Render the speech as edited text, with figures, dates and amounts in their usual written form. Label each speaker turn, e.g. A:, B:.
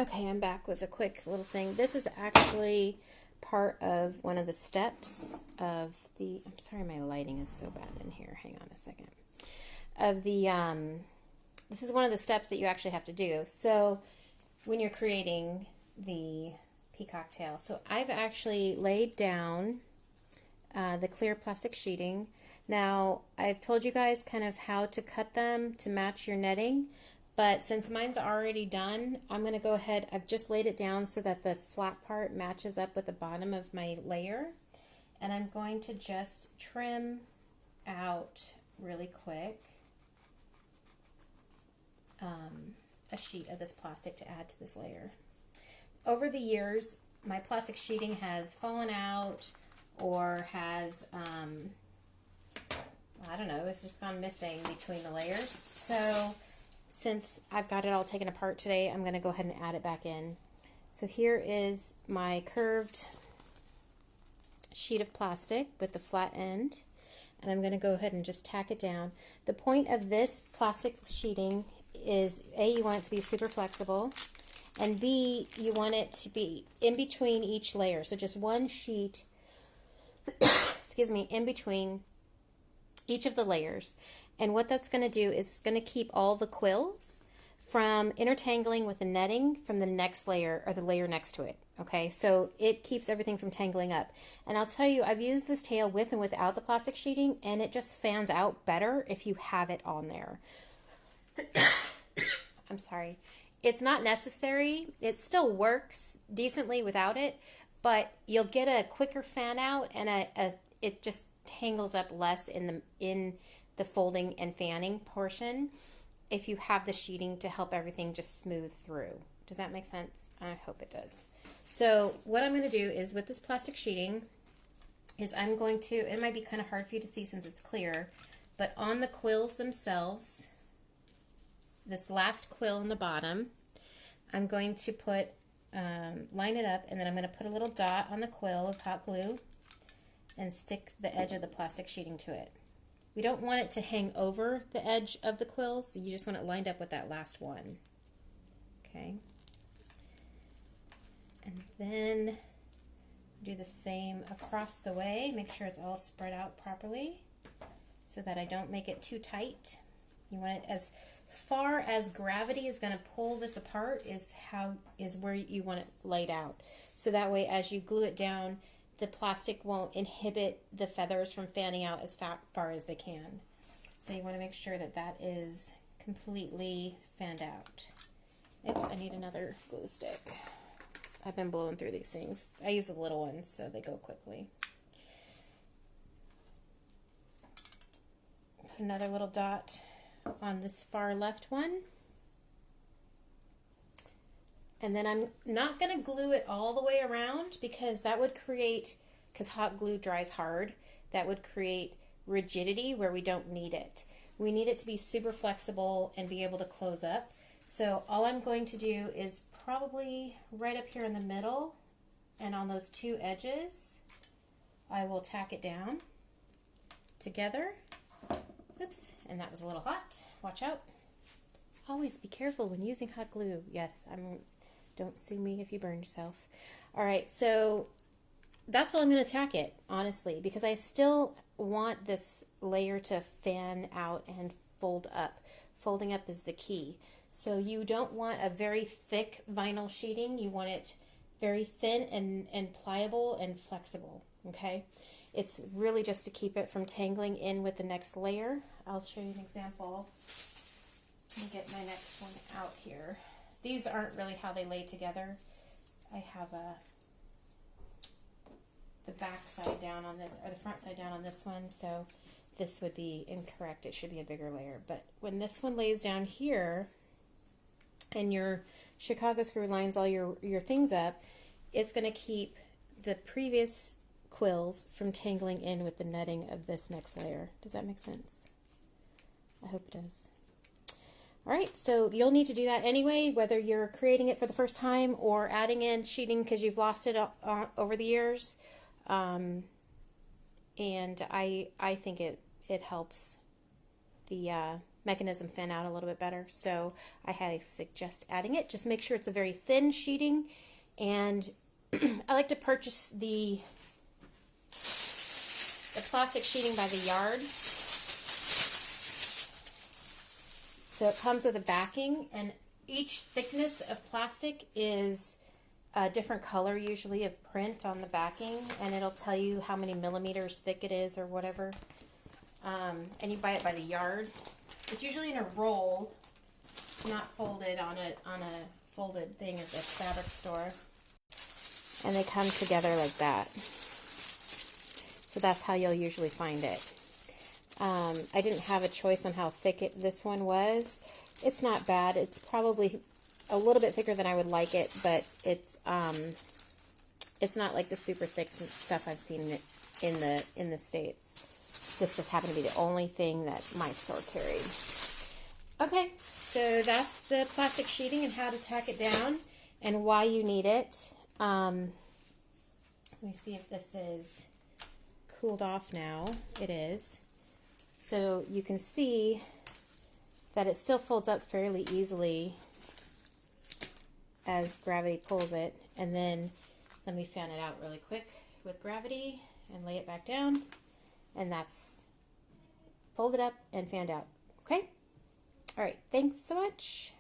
A: Okay, I'm back with a quick little thing. This is actually part of one of the steps of the, I'm sorry my lighting is so bad in here. Hang on a second. Of the, this is one of the steps that you actually have to do. So when you're creating the peacock tail. So I've actually laid down the clear plastic sheeting. Now, I've told you guys kind of how to cut them to match your netting. But since mine's already done, I'm going to go ahead. I've just laid it down so that the flat part matches up with the bottom of my layer. And I'm going to just trim out really quick a sheet of this plastic to add to this layer. Over the years, my plastic sheeting has fallen out or has, I don't know, it's just gone missing between the layers. So since I've got it all taken apart today, I'm going to go ahead and add it back in. So here is my curved sheet of plastic with the flat end, and I'm going to go ahead and just tack it down. The point of this plastic sheeting is A, you want it to be super flexible, and B, you want it to be in between each layer. So just one sheet, excuse me, in between each of the layers. And what that's going to do is going to keep all the quills from intertangling with the netting from the next layer or the layer next to it. Okay, so it keeps everything from tangling up. And I'll tell you, I've used this tail with and without the plastic sheeting, and it just fans out better if you have it on there. I'm sorry. It's not necessary. It still works decently without it, but you'll get a quicker fan out, and it just tangles up less in the folding and fanning portion if you have the sheeting to help everything just smooth through. Does that make sense? I hope it does. So what I'm going to do is with this plastic sheeting is I'm going to, it might be kind of hard for you to see since it's clear, but on the quills themselves, this last quill in the bottom, I'm going to put, line it up, and then I'm going to put a little dot on the quill of hot glue and stick the edge of the plastic sheeting to it. We don't want it to hang over the edge of the quill, so you just want it lined up with that last one. Okay. And then do the same across the way. Make sure it's all spread out properly so that I don't make it too tight. You want it as far as gravity is going to pull this apart is where you want it laid out. So that way as you glue it down, the plastic won't inhibit the feathers from fanning out as far as they can. So you want to make sure that that is completely fanned out. Oops, I need another glue stick. I've been blowing through these things. I use the little ones so they go quickly. Put another little dot on this far left one. And then I'm not going to glue it all the way around because that would create, because hot glue dries hard, that would create rigidity where we don't need it. We need it to be super flexible and be able to close up. So all I'm going to do is probably right up here in the middle and on those two edges, I will tack it down together. Oops, and that was a little hot. Watch out. Always be careful when using hot glue. Yes, don't sue me if you burn yourself. All right, so that's all I'm going to tack it, honestly, because I still want this layer to fan out and fold up. Folding up is the key. So you don't want a very thick vinyl sheeting. You want it very thin and pliable and flexible, okay? It's really just to keep it from tangling in with the next layer. I'll show you an example. Let me get my next one out here. These aren't really how they lay together. I have the back side down on this, or the front side down on this one, so this would be incorrect. It should be a bigger layer. But when this one lays down here, and your Chicago screw lines all your things up, it's going to keep the previous quills from tangling in with the netting of this next layer. Does that make sense? I hope it does. All right, so you'll need to do that anyway, whether you're creating it for the first time or adding in sheeting because you've lost it over the years. And I think it helps the mechanism fan out a little bit better. So I highly suggest adding it. Just make sure it's a very thin sheeting, and I like to purchase the plastic sheeting by the yard. So it comes with a backing, and each thickness of plastic is a different color usually of print on the backing, and it'll tell you how many millimeters thick it is or whatever. And you buy it by the yard. It's usually in a roll, not folded on a folded thing at the fabric store. And they come together like that. So that's how you'll usually find it. I didn't have a choice on how thick this one was. It's not bad. It's probably a little bit thicker than I would like it, but it's not like the super thick stuff I've seen in the States. This just happened to be the only thing that my store carried. Okay, so that's the plastic sheeting and how to tack it down and why you need it. Let me see if this is cooled off now. It is. So you can see that it still folds up fairly easily as gravity pulls it. And then let me fan it out really quick with gravity and lay it back down. And that's folded up and fanned out. Okay? All right. Thanks so much.